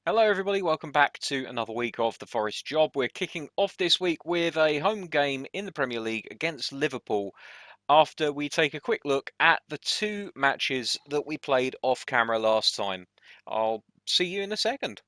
Hello everybody, welcome back to another week of the Forest Job. We're kicking off this week with a home game in the Premier League against Liverpool after we take a quick look at the two matches that we played off camera last time. I'll see you in a second.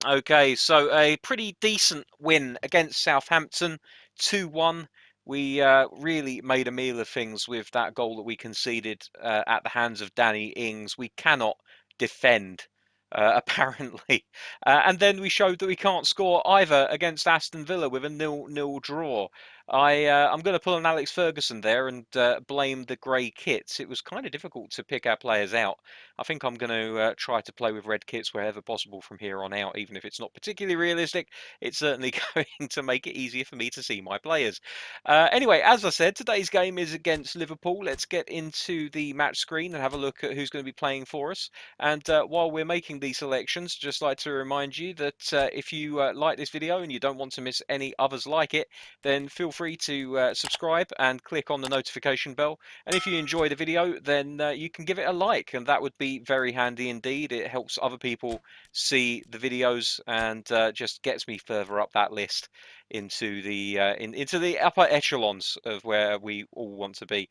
Okay, so a pretty decent win against Southampton, 2-1. We really made a meal of things with that goal that we conceded at the hands of Danny Ings. We cannot defend, apparently. And then we showed that we can't score either against Aston Villa with a 0-0 draw. I'm going to pull an Alex Ferguson there and blame the grey kits. It was kind of difficult to pick our players out. I think I'm going to try to play with red kits wherever possible from here on out, even if it's not particularly realistic. It's certainly going to make it easier for me to see my players. Anyway, as I said, today's game is against Liverpool. Let's get into the match screen and have a look at who's going to be playing for us. And while we're making these selections, just like to remind you that if you like this video and you don't want to miss any others like it, then feel free to subscribe and click on the notification bell. And if you enjoy the video, then you can give it a like, and that would be very handy indeed. It helps other people see the videos and just gets me further up that list into the into the upper echelons of where we all want to be.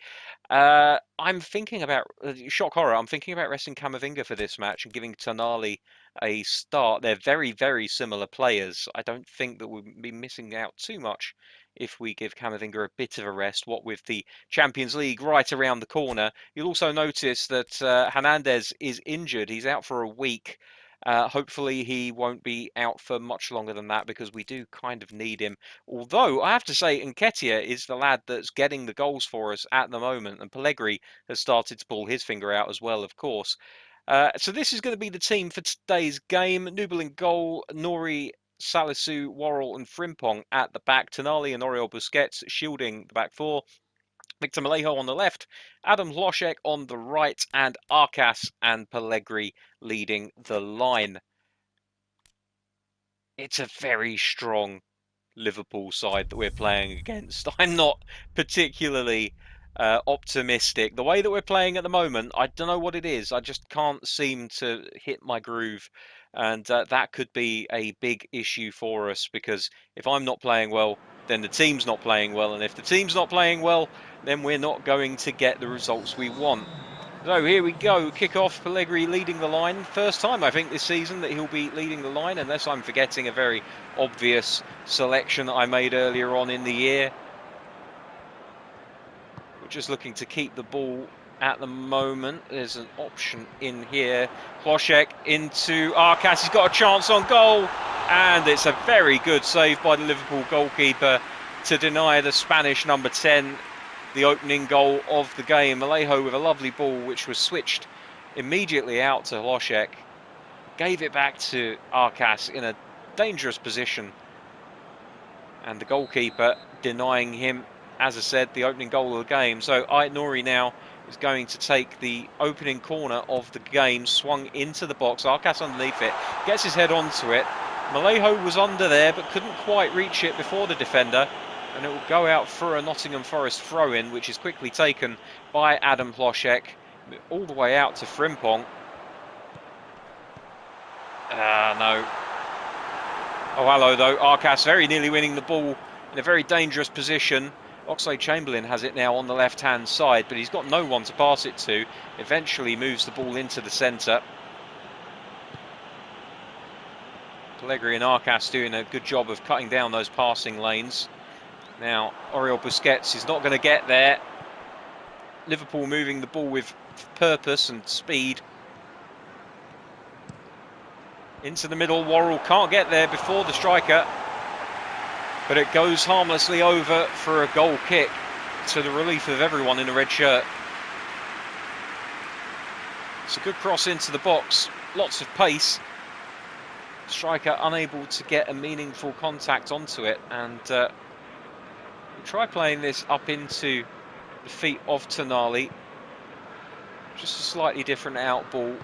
I'm thinking about shock horror. I'm thinking about resting Camavinga for this match and giving Tonali a start. They're very, very similar players. I don't think that we'll be missing out too much if we give Camavinga a bit of a rest. What with the Champions League right around the corner, you'll also notice that Hernandez is injured. He's out for a week. Hopefully he won't be out for much longer than that, because we do kind of need him. Although I have to say Nketiah is the lad that's getting the goals for us at the moment, and Pellegrini has started to pull his finger out as well, of course. So this is going to be the team for today's game. Nubel in goal, Nori, Salisu, Worrell and Frimpong at the back. Tonali and Oriol Busquets shielding the back four. Victor Malejo on the left, Adam Hlošek on the right, and Arcas and Pellegrini leading the line. It's a very strong Liverpool side that we're playing against. I'm not particularly optimistic. The way that we're playing at the moment, I don't know what it is. I just can't seem to hit my groove. And that could be a big issue for us, because if I'm not playing well, then the team's not playing well. And if the team's not playing well, then we're not going to get the results we want. So here we go, kick-off, Pellegrini leading the line. First time, I think, this season that he'll be leading the line, unless I'm forgetting a very obvious selection that I made earlier on in the year. We're just looking to keep the ball at the moment. There's an option in here. Hlošek into Arcas. He's got a chance on goal, and it's a very good save by the Liverpool goalkeeper to deny the Spanish number 10 the opening goal of the game. Malejo with a lovely ball, which was switched immediately out to Hlošek. Gave it back to Arcas in a dangerous position, and the goalkeeper denying him, as I said, the opening goal of the game. So Ait Nouri now is going to take the opening corner of the game, swung into the box. Arcas underneath it, gets his head onto it. Malejo was under there but couldn't quite reach it before the defender, and it will go out for a Nottingham Forest throw-in, which is quickly taken by Adam Hlošek, all the way out to Frimpong. No. Oh, hello, though. Arcas very nearly winning the ball in a very dangerous position. Oxlade-Chamberlain has it now on the left-hand side, but he's got no one to pass it to. Eventually moves the ball into the centre. Pellegrini and Arcas doing a good job of cutting down those passing lanes. Now, Oriol Busquets is not going to get there. Liverpool moving the ball with purpose and speed. Into the middle, Worrell can't get there before the striker, but it goes harmlessly over for a goal kick, to the relief of everyone in a red shirt. It's a good cross into the box, lots of pace. Striker unable to get a meaningful contact onto it, and we'll try playing this up into the feet of Tonali. Just a slightly different out ball.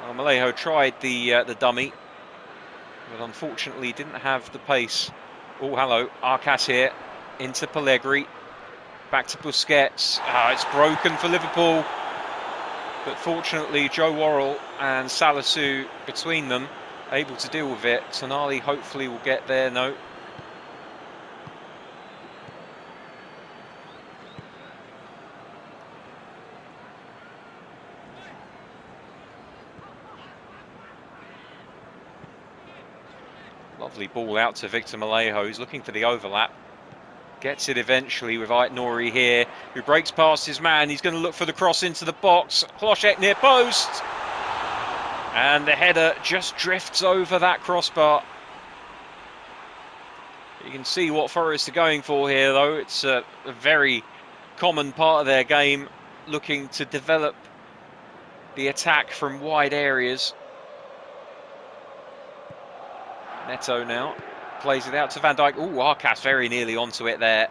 Well, Malejo tried the dummy, but unfortunately didn't have the pace. Oh, hello, Arcas here, into Pellegrini, back to Busquets. It's broken for Liverpool, but fortunately Joe Worrell and Salisu between them able to deal with it. Tonali hopefully will get there. No. Lovely ball out to Victor Malejo, who's looking for the overlap. Gets it eventually with Ait Nouri here, who breaks past his man. He's going to look for the cross into the box. Hlošek near post. And the header just drifts over that crossbar. You can see what Forest are going for here, though. It's a very common part of their game, looking to develop the attack from wide areas. Neto now plays it out to Van Dijk. Oh, Arcas very nearly onto it there.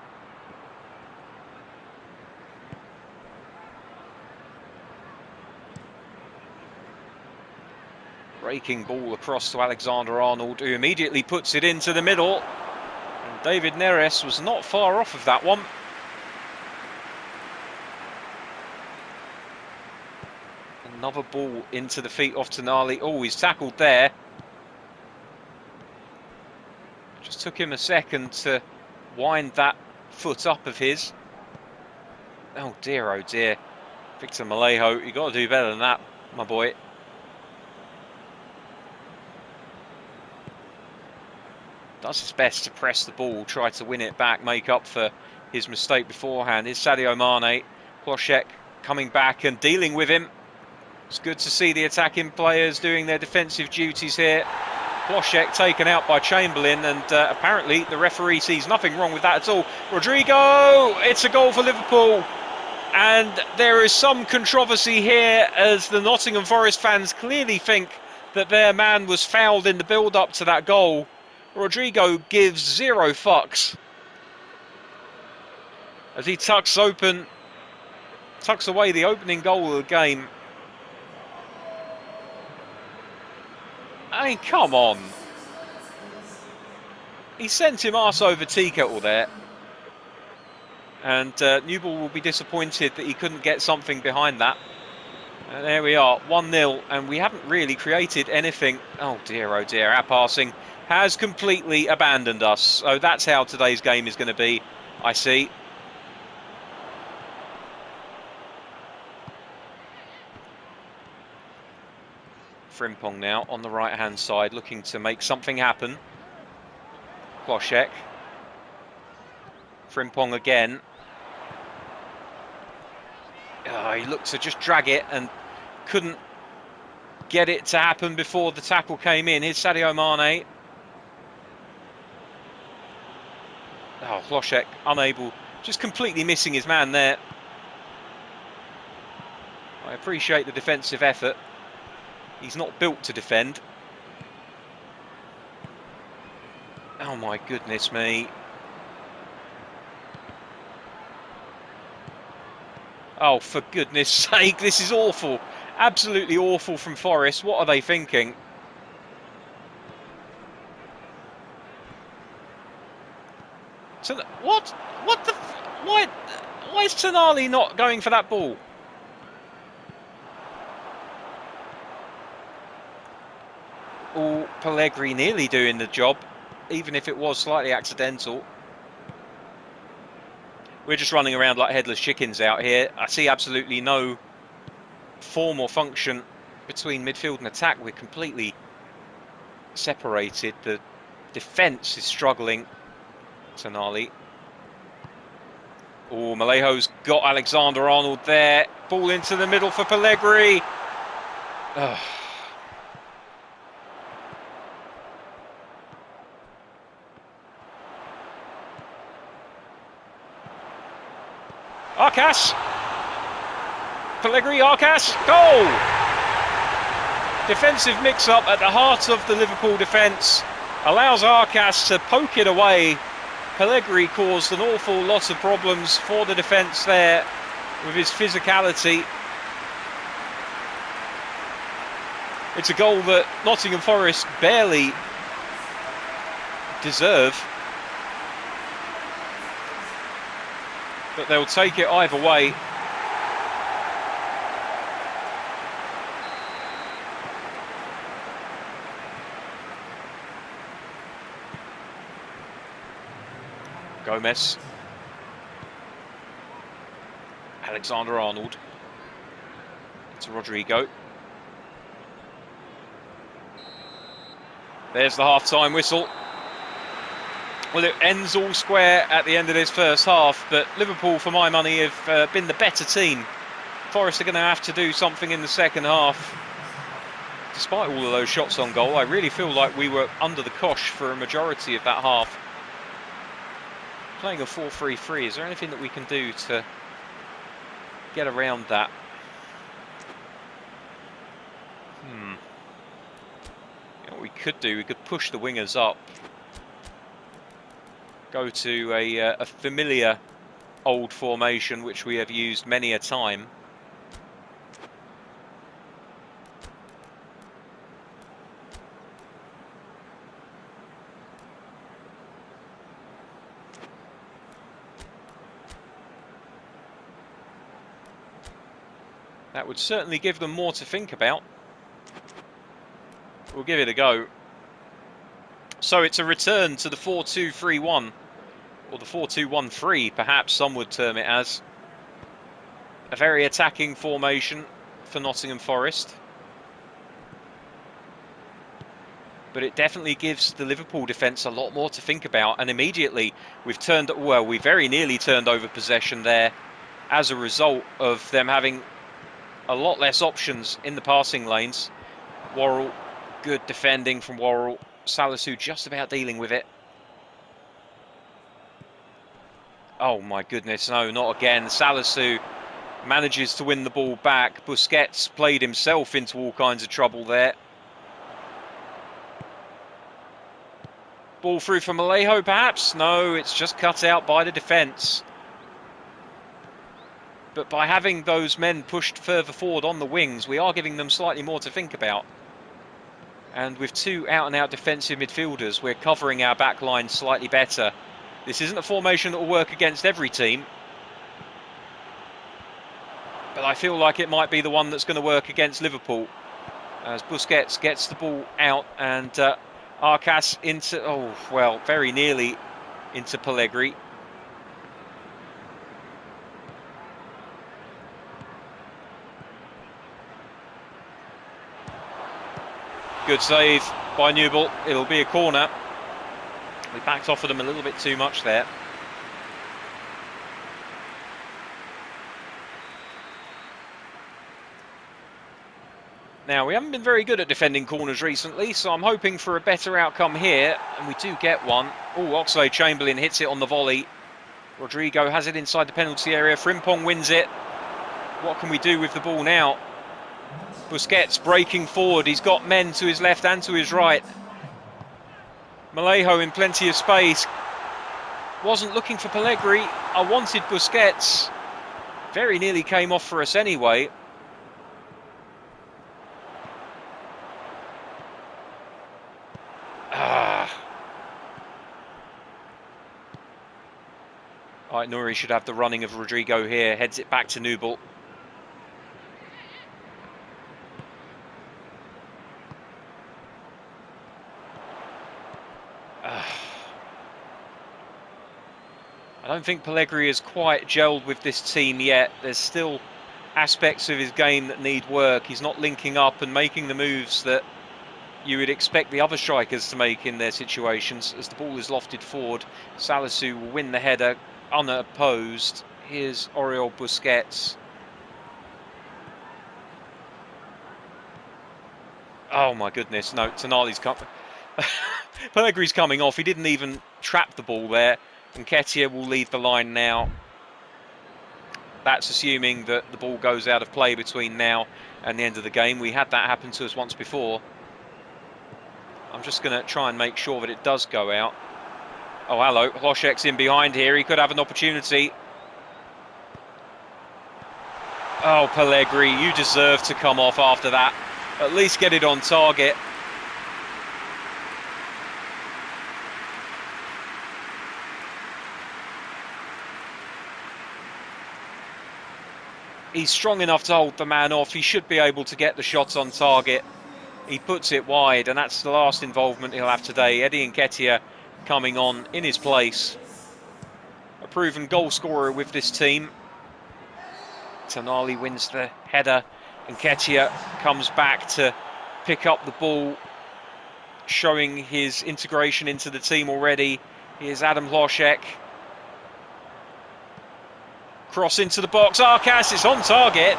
Breaking ball across to Alexander-Arnold, who immediately puts it into the middle. And David Neres was not far off of that one. Another ball into the feet of Tonali. Oh, he's tackled there. Just took him a second to wind that foot up of his. Oh dear, Victor Malejo, you got to do better than that, my boy. Does his best to press the ball, try to win it back, make up for his mistake beforehand. Is Sadio Mane. Klošek coming back and dealing with him. It's good to see the attacking players doing their defensive duties here. Klošek taken out by Chamberlain, and apparently the referee sees nothing wrong with that at all. Rodrigo! It's a goal for Liverpool. And there is some controversy here, as the Nottingham Forest fans clearly think that their man was fouled in the build-up to that goal. Rodrigo gives zero fucks as he tucks away the opening goal of the game. I mean, come on. He sent him arse over tea kettle there. And Newball will be disappointed that he couldn't get something behind that. And there we are, 1-0, and we haven't really created anything. Oh dear, our passing has completely abandoned us. So that's how today's game is going to be, I see. Frimpong now on the right-hand side, looking to make something happen. Klošek. Frimpong again. He looked to just drag it and couldn't get it to happen before the tackle came in. Here's Sadio Mane. Oh, Klošek unable, just completely missing his man there. I appreciate the defensive effort. He's not built to defend. Oh my goodness me. Oh, for goodness sake, this is awful. Absolutely awful from Forest. What are they thinking? So, what? What the? Why is Tonali not going for that ball? Oh, Pellegrini nearly doing the job, even if it was slightly accidental. We're just running around like headless chickens out here. I see absolutely no form or function between midfield and attack. We're completely separated. The defence is struggling. Tonali. Oh, Malejo's got Alexander-Arnold there. Ball into the middle for Pellegrini. Ugh. Arcas. Pellegrini, Arcas. Goal! Defensive mix-up at the heart of the Liverpool defence. Allows Arcas to poke it away. Pellegrini caused an awful lot of problems for the defence there with his physicality. It's a goal that Nottingham Forest barely deserve. But they'll take it either way. Gomez. Alexander-Arnold. To Rodrigo. There's the half-time whistle. Well, it ends all square at the end of this first half, but Liverpool, for my money, have been the better team. Forest are going to have to do something in the second half. Despite all of those shots on goal, I really feel like we were under the cosh for a majority of that half. Playing a 4-3-3, is there anything that we can do to get around that? You know what we could do? We could push the wingers up. Go to a familiar old formation which we have used many a time. That would certainly give them more to think about. We'll give it a go. So it's a return to the 4-2-3-1, or the 4-2-1-3, perhaps some would term it as. A very attacking formation for Nottingham Forest. But it definitely gives the Liverpool defence a lot more to think about. And immediately we very nearly turned over possession there as a result of them having a lot less options in the passing lanes. Worrell, good defending from Worrell. Salisu just about dealing with it. Oh my goodness, no, not again. Salisu manages to win the ball back. Busquets played himself into all kinds of trouble there. Ball through for Malejo, perhaps? No, it's just cut out by the defence. But by having those men pushed further forward on the wings, we are giving them slightly more to think about. And with two out-and-out defensive midfielders, we're covering our back line slightly better. This isn't a formation that will work against every team, but I feel like it might be the one that's going to work against Liverpool. As Busquets gets the ball out and Arcas into, very nearly into Pellegrini. Good save by Newell. It'll be a corner. We backed off of them a little bit too much there. Now, we haven't been very good at defending corners recently, so I'm hoping for a better outcome here, and we do get one. Oh, Oxlade-Chamberlain hits it on the volley. Rodrigo has it inside the penalty area. Frimpong wins it. What can we do with the ball now? Busquets breaking forward. He's got men to his left and to his right. Malejo in plenty of space. Wasn't looking for Pellegrini. I wanted Busquets. Very nearly came off for us anyway. Right, Nouri should have the running of Rodrigo here. Heads it back to Newell. I don't think Pellegrini has quite gelled with this team yet. There's still aspects of his game that need work. He's not linking up and making the moves that you would expect the other strikers to make in their situations. As the ball is lofted forward, Salisu will win the header unopposed. Here's Oriol Busquets. Oh my goodness, no, Tonali's Pellegrini's coming off. He didn't even trap the ball there. And Nketiah will lead the line now. That's assuming that the ball goes out of play between now and the end of the game. We had that happen to us once before. I'm just going to try and make sure that it does go out. Oh, hello. Hlošek's in behind here. He could have an opportunity. Oh, Pellegrini, you deserve to come off after that. At least get it on target. He's strong enough to hold the man off. He should be able to get the shots on target. He puts it wide, and that's the last involvement he'll have today. Eddie Nketiah coming on in his place. A proven goal scorer with this team. Tonali wins the header. Nketiah comes back to pick up the ball, showing his integration into the team already. Here's Adam Hlošek. Cross into the box. Arcas, it's on target.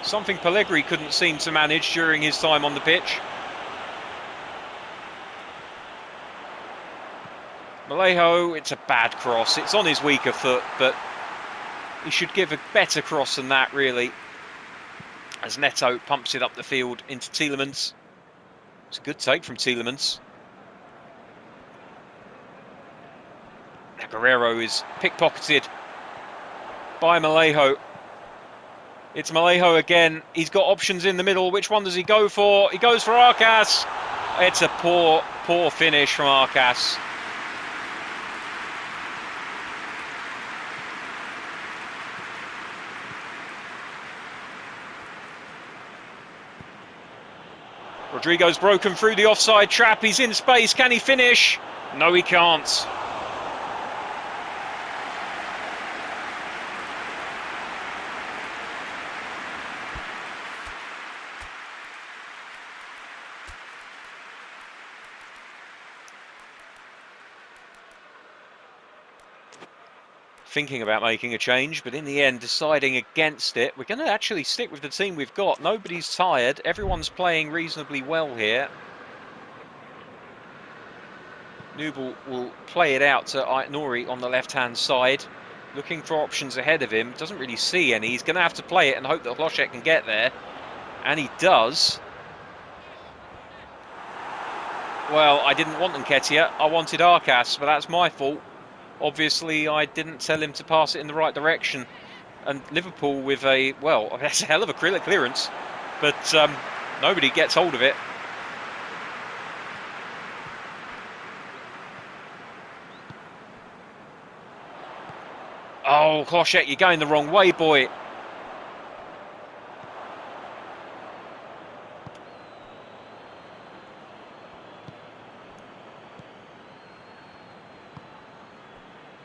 Something Pellegrini couldn't seem to manage during his time on the pitch. Malejo, it's a bad cross. It's on his weaker foot, but he should give a better cross than that, really. As Neto pumps it up the field into Tielemans. It's a good take from Tielemans. Guerrero is pickpocketed by Malejo. It's Malejo again. He's got options in the middle. Which one does he go for? He goes for Arcas. It's a poor finish from Arcas. Rodrigo's broken through the offside trap. He's in space. Can he finish? No, he can't. Thinking about making a change, but in the end deciding against it. We're going to actually stick with the team we've got. Nobody's tired. Everyone's playing reasonably well here. Nubel will play it out to Aitnori on the left-hand side, looking for options ahead of him. Doesn't really see any. He's going to have to play it and hope that Hlošek can get there. And he does. Well, I didn't want Nketiah. I wanted Arkas, but that's my fault. Obviously, I didn't tell him to pass it in the right direction. And Liverpool with a, well, that's a hell of a clearance. But nobody gets hold of it. Oh, Hlošek, you're going the wrong way, boy.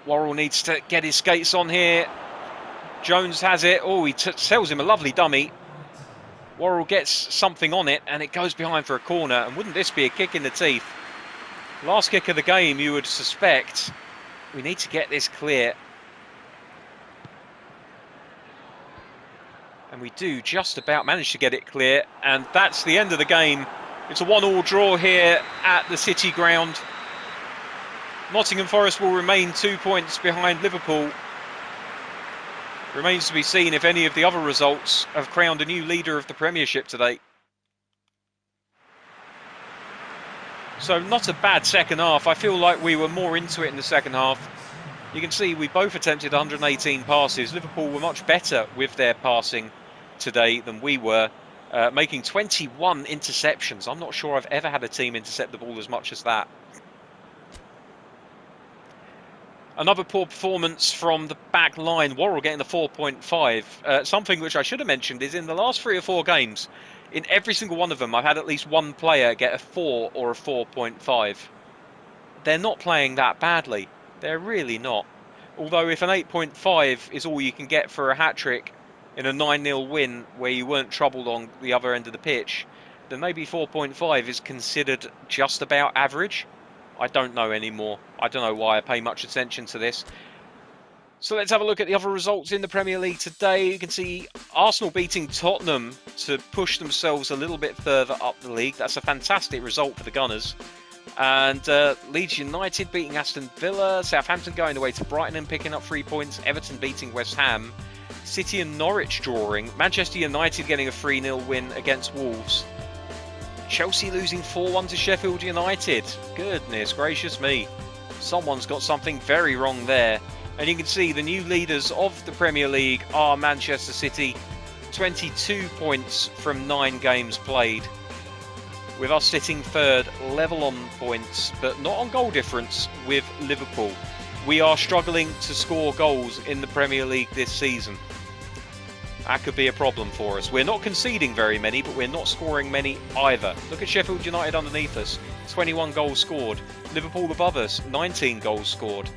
Worrell needs to get his skates on here. Jones has it. Oh, he sells him a lovely dummy. Worrell gets something on it, and it goes behind for a corner. And wouldn't this be a kick in the teeth? Last kick of the game, you would suspect. We need to get this clear. And we do just about manage to get it clear. And that's the end of the game. It's a 1-1 draw here at the City ground. Nottingham Forest will remain 2 points behind Liverpool. Remains to be seen if any of the other results have crowned a new leader of the Premiership today. So not a bad second half. I feel like we were more into it in the second half. You can see we both attempted 118 passes. Liverpool were much better with their passing today than we were, making 21 interceptions. I'm not sure I've ever had a team intercept the ball as much as that. Another poor performance from the back line. Worrell getting the 4.5. Something which I should have mentioned is in the last 3 or 4 games, in every single one of them, I've had at least one player get a 4 or a 4.5. They're not playing that badly. They're really not. Although if an 8.5 is all you can get for a hat-trick in a 9-0 win where you weren't troubled on the other end of the pitch, then maybe 4.5 is considered just about average. I don't know anymore. I don't know why I pay much attention to this. So let's have a look at the other results in the Premier League today. You can see Arsenal beating Tottenham to push themselves a little bit further up the league. That's a fantastic result for the Gunners. And Leeds United beating Aston Villa. Southampton going away to Brighton and picking up 3 points. Everton beating West Ham. City and Norwich drawing. Manchester United getting a 3-0 win against Wolves. Chelsea losing 4-1 to Sheffield United. Goodness gracious me. Someone's got something very wrong there. And you can see the new leaders of the Premier League are Manchester City. 22 points from 9 games played. With us sitting third, level on points, but not on goal difference with Liverpool. We are struggling to score goals in the Premier League this season. That could be a problem for us. We're not conceding very many, but we're not scoring many either. Look at Sheffield United underneath us. 21 goals scored. Liverpool above us, 19 goals scored.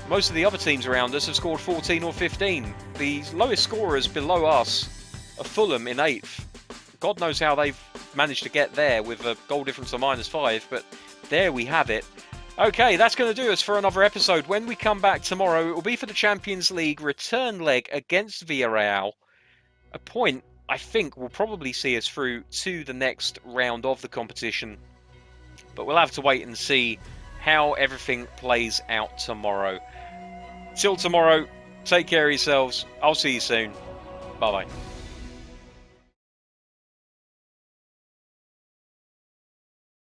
Most of the other teams around us have scored 14 or 15. The lowest scorers below us are Fulham in 8th. God knows how they've managed to get there with a goal difference of -5, but there we have it. Okay, that's going to do us for another episode. When we come back tomorrow, it will be for the Champions League return leg against Villarreal. A point, I think, will probably see us through to the next round of the competition. But we'll have to wait and see how everything plays out tomorrow. Till tomorrow, take care of yourselves. I'll see you soon. Bye-bye.